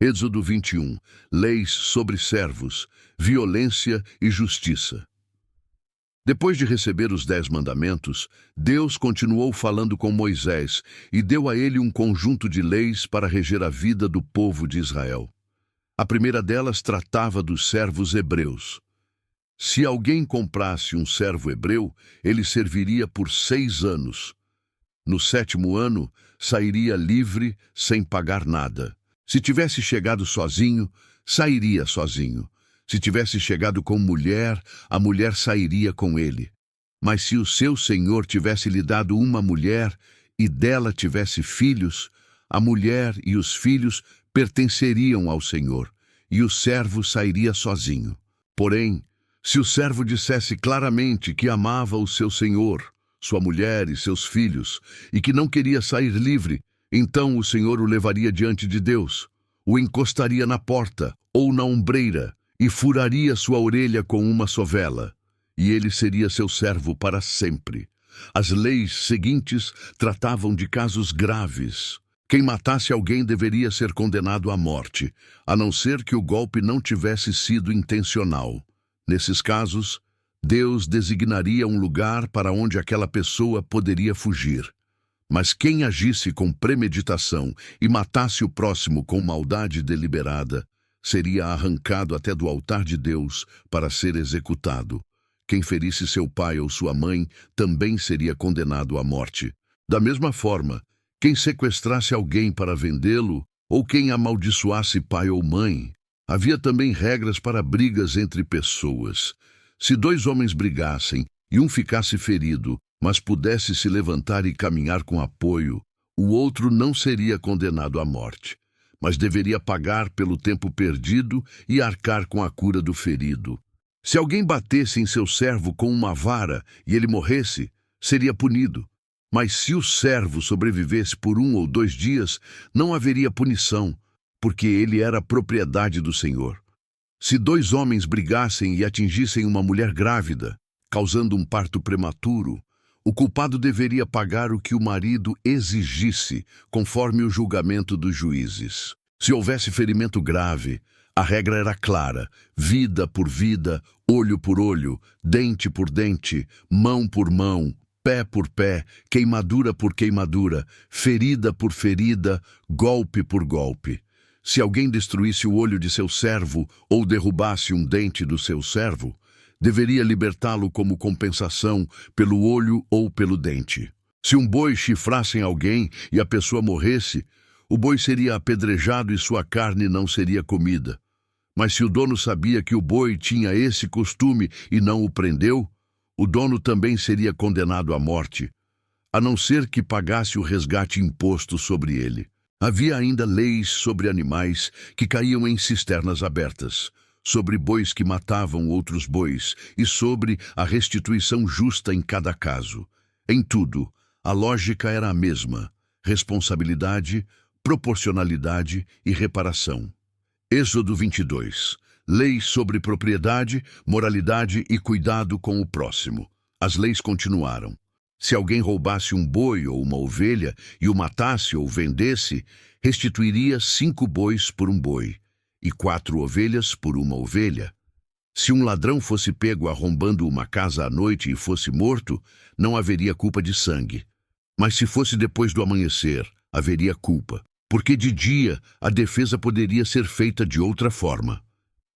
Êxodo 21. Leis sobre servos, violência e justiça. Depois de receber os 10 mandamentos, Deus continuou falando com Moisés e deu a ele um conjunto de leis para reger a vida do povo de Israel. A primeira delas tratava dos servos hebreus. Se alguém comprasse um servo hebreu, ele serviria por 6 anos. No 7º ano, sairia livre sem pagar nada. Se tivesse chegado sozinho, sairia sozinho. Se tivesse chegado com mulher, a mulher sairia com ele. Mas se o seu senhor tivesse lhe dado uma mulher e dela tivesse filhos, a mulher e os filhos pertenceriam ao senhor, e o servo sairia sozinho. Porém, se o servo dissesse claramente que amava o seu senhor, sua mulher e seus filhos, e que não queria sair livre, então o Senhor o levaria diante de Deus, o encostaria na porta ou na ombreira e furaria sua orelha com uma sovela, e ele seria seu servo para sempre. As leis seguintes tratavam de casos graves. Quem matasse alguém deveria ser condenado à morte, a não ser que o golpe não tivesse sido intencional. Nesses casos, Deus designaria um lugar para onde aquela pessoa poderia fugir. Mas quem agisse com premeditação e matasse o próximo com maldade deliberada, seria arrancado até do altar de Deus para ser executado. Quem ferisse seu pai ou sua mãe também seria condenado à morte. Da mesma forma, quem sequestrasse alguém para vendê-lo, ou quem amaldiçoasse pai ou mãe. Havia também regras para brigas entre pessoas. Se 2 homens brigassem e um ficasse ferido, mas pudesse se levantar e caminhar com apoio, o outro não seria condenado à morte, mas deveria pagar pelo tempo perdido e arcar com a cura do ferido. Se alguém batesse em seu servo com uma vara e ele morresse, seria punido. Mas se o servo sobrevivesse por 1 ou 2 dias, não haveria punição, porque ele era propriedade do Senhor. Se 2 homens brigassem e atingissem uma mulher grávida, causando um parto prematuro, o culpado deveria pagar o que o marido exigisse, conforme o julgamento dos juízes. Se houvesse ferimento grave, a regra era clara: vida por vida, olho por olho, dente por dente, mão por mão, pé por pé, queimadura por queimadura, ferida por ferida, golpe por golpe. Se alguém destruísse o olho de seu servo ou derrubasse um dente do seu servo, deveria libertá-lo como compensação pelo olho ou pelo dente. Se um boi chifrasse alguém e a pessoa morresse, o boi seria apedrejado e sua carne não seria comida. Mas se o dono sabia que o boi tinha esse costume e não o prendeu, o dono também seria condenado à morte, a não ser que pagasse o resgate imposto sobre ele. Havia ainda leis sobre animais que caíam em cisternas abertas, sobre bois que matavam outros bois e sobre a restituição justa em cada caso. Em tudo, a lógica era a mesma: responsabilidade, proporcionalidade e reparação. Êxodo 22. Leis sobre propriedade, moralidade e cuidado com o próximo. As leis continuaram. Se alguém roubasse um boi ou uma ovelha e o matasse ou vendesse, restituiria 5 bois por um boi e 4 ovelhas por uma ovelha. Se um ladrão fosse pego arrombando uma casa à noite e fosse morto, não haveria culpa de sangue. Mas se fosse depois do amanhecer, haveria culpa, porque de dia a defesa poderia ser feita de outra forma.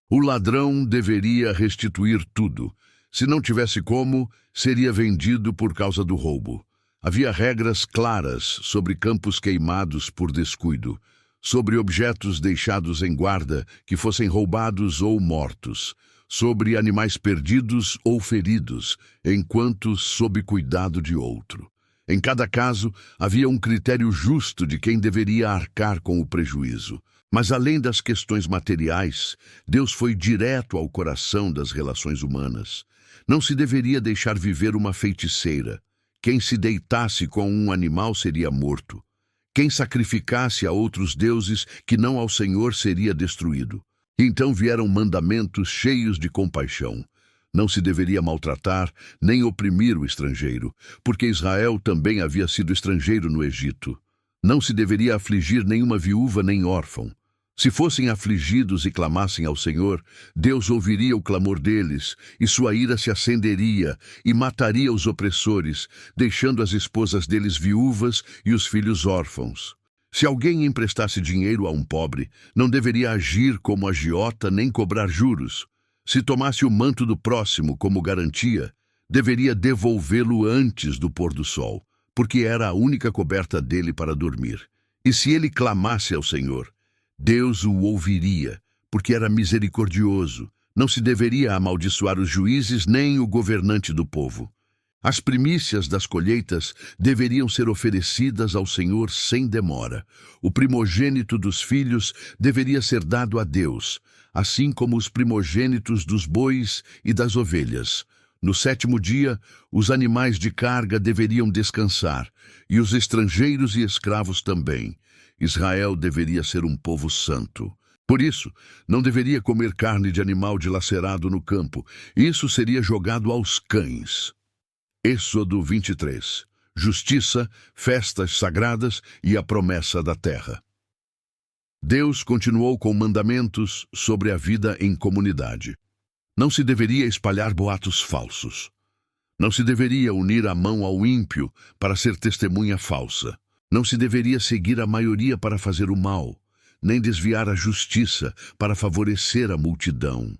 O ladrão deveria restituir tudo. Se não tivesse como, seria vendido por causa do roubo. Havia regras claras sobre campos queimados por descuido, sobre objetos deixados em guarda que fossem roubados ou mortos, sobre animais perdidos ou feridos, enquanto sob cuidado de outro. Em cada caso, havia um critério justo de quem deveria arcar com o prejuízo. Mas além das questões materiais, Deus foi direto ao coração das relações humanas. Não se deveria deixar viver uma feiticeira. Quem se deitasse com um animal seria morto. Quem sacrificasse a outros deuses que não ao Senhor seria destruído. Então vieram mandamentos cheios de compaixão. Não se deveria maltratar nem oprimir o estrangeiro, porque Israel também havia sido estrangeiro no Egito. Não se deveria afligir nenhuma viúva nem órfão. Se fossem afligidos e clamassem ao Senhor, Deus ouviria o clamor deles, e sua ira se acenderia, e mataria os opressores, deixando as esposas deles viúvas e os filhos órfãos. Se alguém emprestasse dinheiro a um pobre, não deveria agir como agiota nem cobrar juros. Se tomasse o manto do próximo como garantia, deveria devolvê-lo antes do pôr do sol, porque era a única coberta dele para dormir. E se ele clamasse ao Senhor, Deus o ouviria, porque era misericordioso. Não se deveria amaldiçoar os juízes nem o governante do povo. As primícias das colheitas deveriam ser oferecidas ao Senhor sem demora. O primogênito dos filhos deveria ser dado a Deus, assim como os primogênitos dos bois e das ovelhas. No 7º dia, os animais de carga deveriam descansar, e os estrangeiros e escravos também. Israel deveria ser um povo santo. Por isso, não deveria comer carne de animal dilacerado no campo. Isso seria jogado aos cães. Êxodo 23. Justiça, festas sagradas e a promessa da terra. Deus continuou com mandamentos sobre a vida em comunidade. Não se deveria espalhar boatos falsos. Não se deveria unir a mão ao ímpio para ser testemunha falsa. Não se deveria seguir a maioria para fazer o mal, nem desviar a justiça para favorecer a multidão.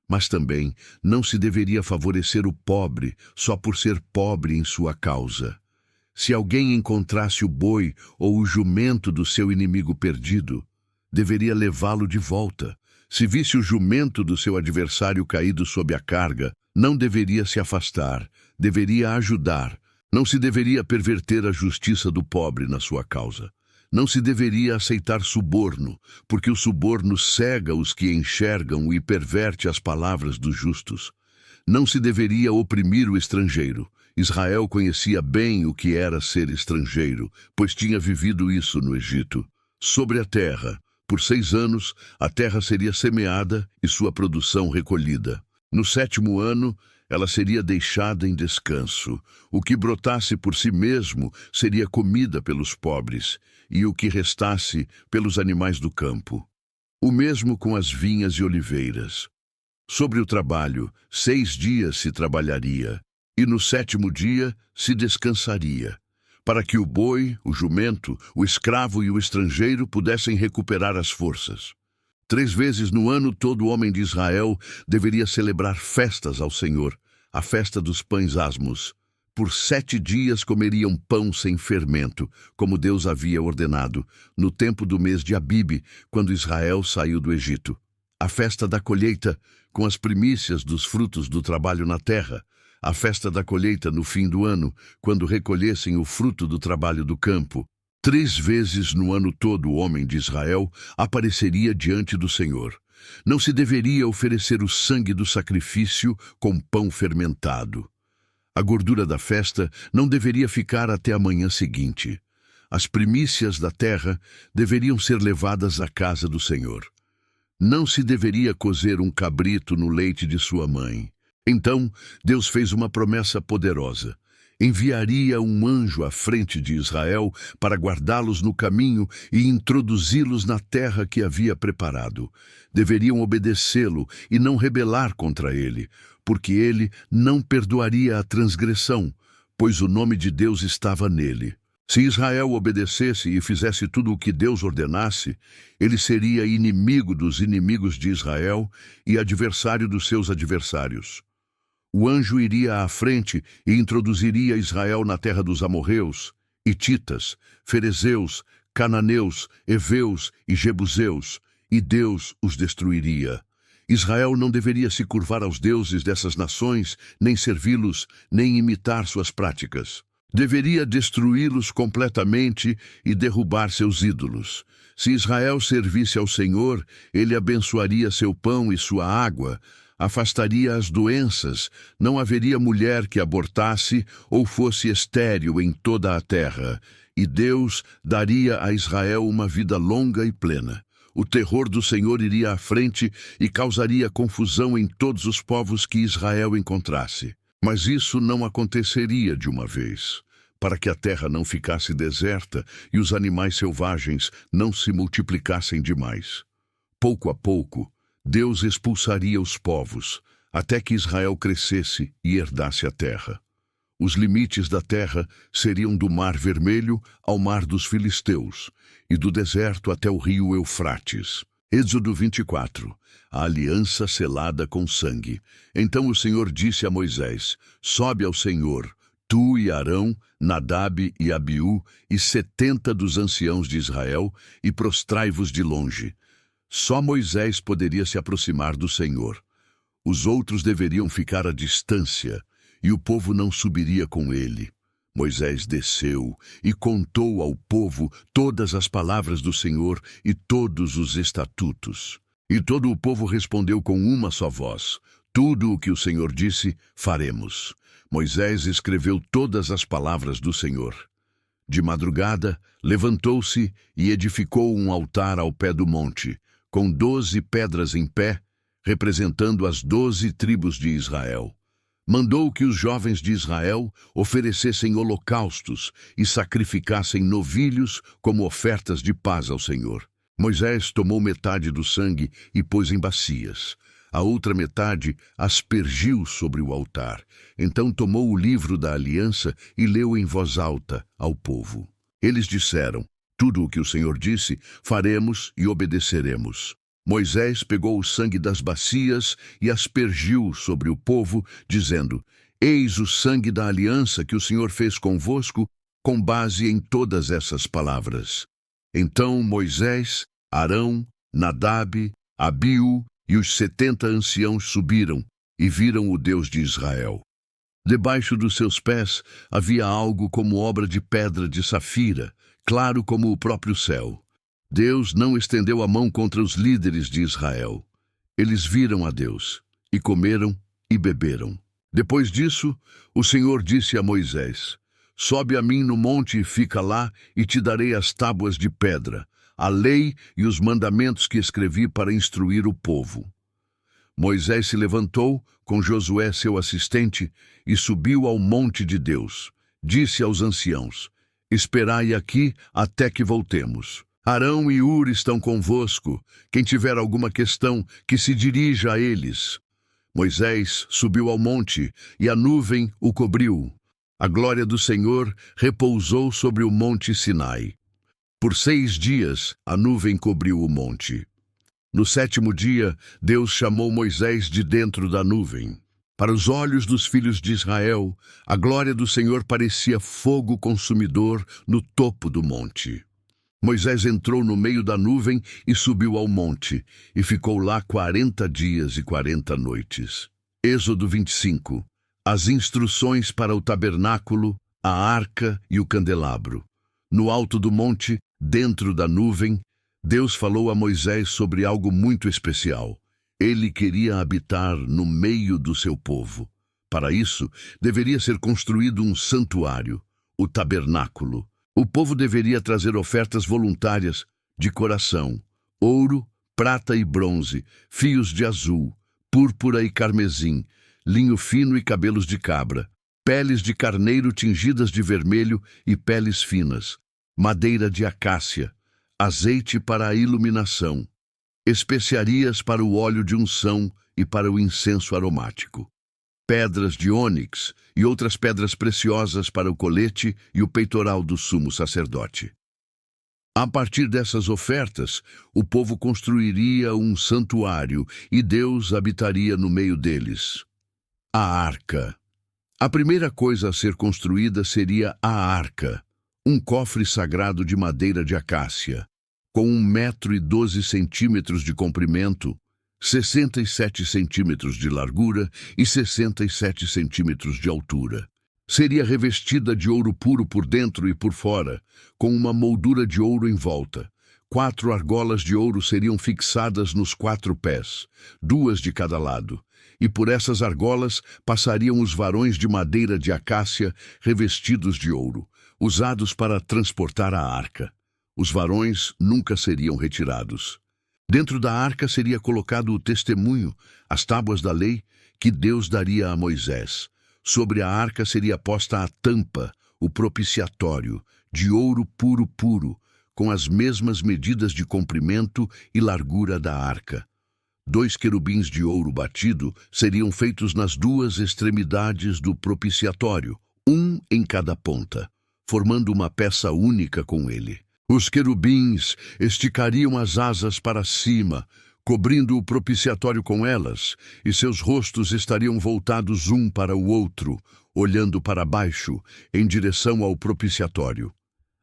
Mas também não se deveria favorecer o pobre só por ser pobre em sua causa. Se alguém encontrasse o boi ou o jumento do seu inimigo perdido, deveria levá-lo de volta. Se visse o jumento do seu adversário caído sob a carga, não deveria se afastar, deveria ajudar. Não se deveria perverter a justiça do pobre na sua causa. Não se deveria aceitar suborno, porque o suborno cega os que enxergam e perverte as palavras dos justos. Não se deveria oprimir o estrangeiro. Israel conhecia bem o que era ser estrangeiro, pois tinha vivido isso no Egito. Sobre a terra, por 6 anos, a terra seria semeada e sua produção recolhida. No 7º ano, ela seria deixada em descanso. O que brotasse por si mesmo seria comida pelos pobres, e o que restasse pelos animais do campo. O mesmo com as vinhas e oliveiras. Sobre o trabalho, 6 dias se trabalharia, e no 7º dia se descansaria, para que o boi, o jumento, o escravo e o estrangeiro pudessem recuperar as forças. 3 vezes no ano todo homem de Israel deveria celebrar festas ao Senhor, a festa dos pães asmos. Por 7 dias comeriam pão sem fermento, como Deus havia ordenado, no tempo do mês de Abibe, quando Israel saiu do Egito. A festa da colheita, com as primícias dos frutos do trabalho na terra. A festa da colheita no fim do ano, quando recolhessem o fruto do trabalho do campo. 3 vezes no ano todo o homem de Israel apareceria diante do Senhor. Não se deveria oferecer o sangue do sacrifício com pão fermentado. A gordura da festa não deveria ficar até a manhã seguinte. As primícias da terra deveriam ser levadas à casa do Senhor. Não se deveria cozer um cabrito no leite de sua mãe. Então, Deus fez uma promessa poderosa. Enviaria um anjo à frente de Israel para guardá-los no caminho e introduzi-los na terra que havia preparado. Deveriam obedecê-lo e não rebelar contra ele, porque ele não perdoaria a transgressão, pois o nome de Deus estava nele. Se Israel obedecesse e fizesse tudo o que Deus ordenasse, ele seria inimigo dos inimigos de Israel e adversário dos seus adversários. O anjo iria à frente e introduziria Israel na terra dos amorreus, hititas, ferezeus, cananeus, heveus e jebuseus, e Deus os destruiria. Israel não deveria se curvar aos deuses dessas nações, nem servi-los, nem imitar suas práticas. Deveria destruí-los completamente e derrubar seus ídolos. Se Israel servisse ao Senhor, ele abençoaria seu pão e sua água, afastaria as doenças, não haveria mulher que abortasse ou fosse estéril em toda a terra, e Deus daria a Israel uma vida longa e plena. O terror do Senhor iria à frente e causaria confusão em todos os povos que Israel encontrasse. Mas isso não aconteceria de uma vez, para que a terra não ficasse deserta e os animais selvagens não se multiplicassem demais. pouco a pouco, Deus expulsaria os povos, até que Israel crescesse e herdasse a terra. Os limites da terra seriam do Mar Vermelho ao Mar dos Filisteus, e do deserto até o rio Eufrates. Êxodo 24. A aliança selada com sangue. Então o Senhor disse a Moisés: sobe ao Senhor, tu e Arão, Nadab e Abiú, e 70 dos anciãos de Israel, e prostrai-vos de longe. Só Moisés poderia se aproximar do Senhor. Os outros deveriam ficar à distância, e o povo não subiria com ele. Moisés desceu e contou ao povo todas as palavras do Senhor e todos os estatutos. E todo o povo respondeu com uma só voz: tudo o que o Senhor disse, faremos. Moisés escreveu todas as palavras do Senhor. De madrugada, levantou-se e edificou um altar ao pé do monte, com 12 pedras em pé, representando as 12 tribos de Israel. Mandou que os jovens de Israel oferecessem holocaustos e sacrificassem novilhos como ofertas de paz ao Senhor. Moisés tomou metade do sangue e pôs em bacias. A outra metade aspergiu sobre o altar. Então tomou o livro da aliança e leu em voz alta ao povo. Eles disseram: tudo o que o Senhor disse, faremos e obedeceremos. Moisés pegou o sangue das bacias e aspergiu sobre o povo, dizendo: eis o sangue da aliança que o Senhor fez convosco, com base em todas essas palavras. Então Moisés, Arão, Nadab, Abiú e os 70 anciãos subiram e viram o Deus de Israel. Debaixo dos seus pés havia algo como obra de pedra de safira, claro como o próprio céu. Deus não estendeu a mão contra os líderes de Israel. Eles viram a Deus, e comeram e beberam. Depois disso, o Senhor disse a Moisés: sobe a mim no monte e fica lá, e te darei as tábuas de pedra, a lei e os mandamentos que escrevi para instruir o povo. Moisés se levantou, com Josué seu assistente, e subiu ao monte de Deus. Disse aos anciãos: esperai aqui até que voltemos. Arão e Hur estão convosco. Quem tiver alguma questão, que se dirija a eles. Moisés subiu ao monte, e a nuvem o cobriu. A glória do Senhor repousou sobre o monte Sinai. Por 6 dias a nuvem cobriu o monte. No 7º dia, Deus chamou Moisés de dentro da nuvem. Para os olhos dos filhos de Israel, a glória do Senhor parecia fogo consumidor no topo do monte. Moisés entrou no meio da nuvem e subiu ao monte, e ficou lá 40 dias e 40 noites. Êxodo 25. As instruções para o tabernáculo, a arca e o candelabro. No alto do monte, dentro da nuvem, Deus falou a Moisés sobre algo muito especial. Ele queria habitar no meio do seu povo. Para isso, deveria ser construído um santuário, o tabernáculo. O povo deveria trazer ofertas voluntárias de coração: ouro, prata e bronze, fios de azul, púrpura e carmesim, linho fino e cabelos de cabra, peles de carneiro tingidas de vermelho e peles finas, madeira de acácia, azeite para a iluminação, especiarias para o óleo de unção e para o incenso aromático, pedras de ônix e outras pedras preciosas para o colete e o peitoral do sumo sacerdote. A partir dessas ofertas, o povo construiria um santuário e Deus habitaria no meio deles. A arca. A primeira coisa a ser construída seria a arca, um cofre sagrado de madeira de acácia, com 1,12 m de comprimento, 67 centímetros de largura e 67 centímetros de altura. Seria revestida de ouro puro por dentro e por fora, com uma moldura de ouro em volta. 4 argolas de ouro seriam fixadas nos 4 pés, 2 de cada lado, e por essas argolas passariam os varões de madeira de acácia revestidos de ouro, usados para transportar a arca. Os varões nunca seriam retirados. Dentro da arca seria colocado o testemunho, as tábuas da lei, que Deus daria a Moisés. Sobre a arca seria posta a tampa, o propiciatório, de ouro puro, com as mesmas medidas de comprimento e largura da arca. 2 querubins de ouro batido seriam feitos nas 2 extremidades do propiciatório, um em cada ponta, formando uma peça única com ele. Os querubins esticariam as asas para cima, cobrindo o propiciatório com elas, e seus rostos estariam voltados um para o outro, olhando para baixo, em direção ao propiciatório.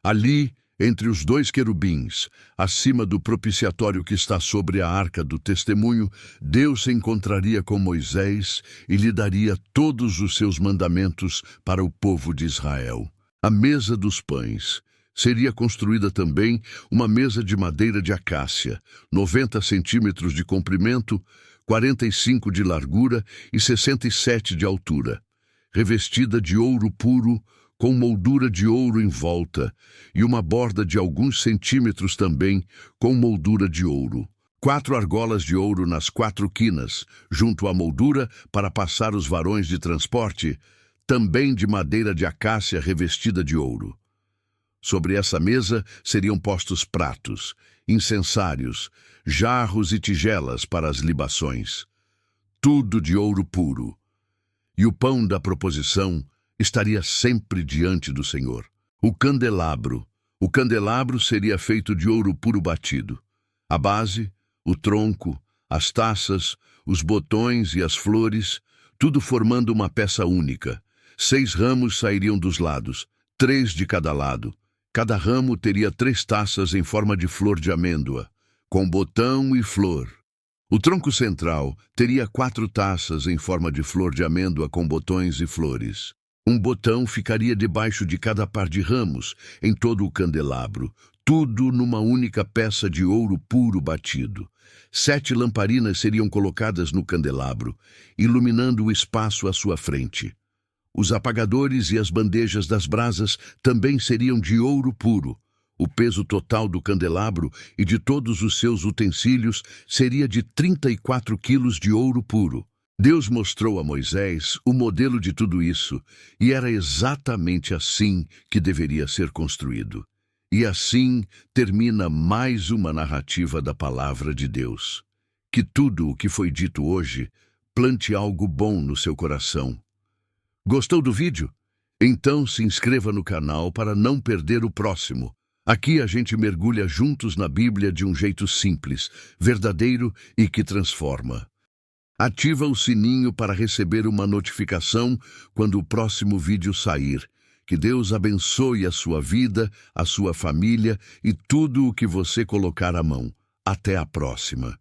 Ali, entre os 2 querubins, acima do propiciatório que está sobre a arca do testemunho, Deus se encontraria com Moisés e lhe daria todos os seus mandamentos para o povo de Israel. A mesa dos pães. Seria construída também uma mesa de madeira de acácia, 90 centímetros de comprimento, 45 de largura e 67 de altura, revestida de ouro puro, com moldura de ouro em volta, e uma borda de alguns centímetros também, com moldura de ouro. 4 argolas de ouro nas 4 quinas, junto à moldura para passar os varões de transporte, também de madeira de acácia revestida de ouro. Sobre essa mesa seriam postos pratos, incensários, jarros e tigelas para as libações. Tudo de ouro puro. E o pão da proposição estaria sempre diante do Senhor. O candelabro. O candelabro seria feito de ouro puro batido. A base, o tronco, as taças, os botões e as flores, tudo formando uma peça única. 6 ramos sairiam dos lados, 3 de cada lado. Cada ramo teria 3 taças em forma de flor de amêndoa, com botão e flor. O tronco central teria 4 taças em forma de flor de amêndoa com botões e flores. Um botão ficaria debaixo de cada par de ramos, em todo o candelabro, tudo numa única peça de ouro puro batido. 7 lamparinas seriam colocadas no candelabro, iluminando o espaço à sua frente. Os apagadores e as bandejas das brasas também seriam de ouro puro. O peso total do candelabro e de todos os seus utensílios seria de 34 quilos de ouro puro. Deus mostrou a Moisés o modelo de tudo isso, e era exatamente assim que deveria ser construído. E assim termina mais uma narrativa da palavra de Deus. Que tudo o que foi dito hoje plante algo bom no seu coração. Gostou do vídeo? Então se inscreva no canal para não perder o próximo. Aqui a gente mergulha juntos na Bíblia de um jeito simples, verdadeiro e que transforma. Ativa o sininho para receber uma notificação quando o próximo vídeo sair. Que Deus abençoe a sua vida, a sua família e tudo o que você colocar à mão. Até a próxima.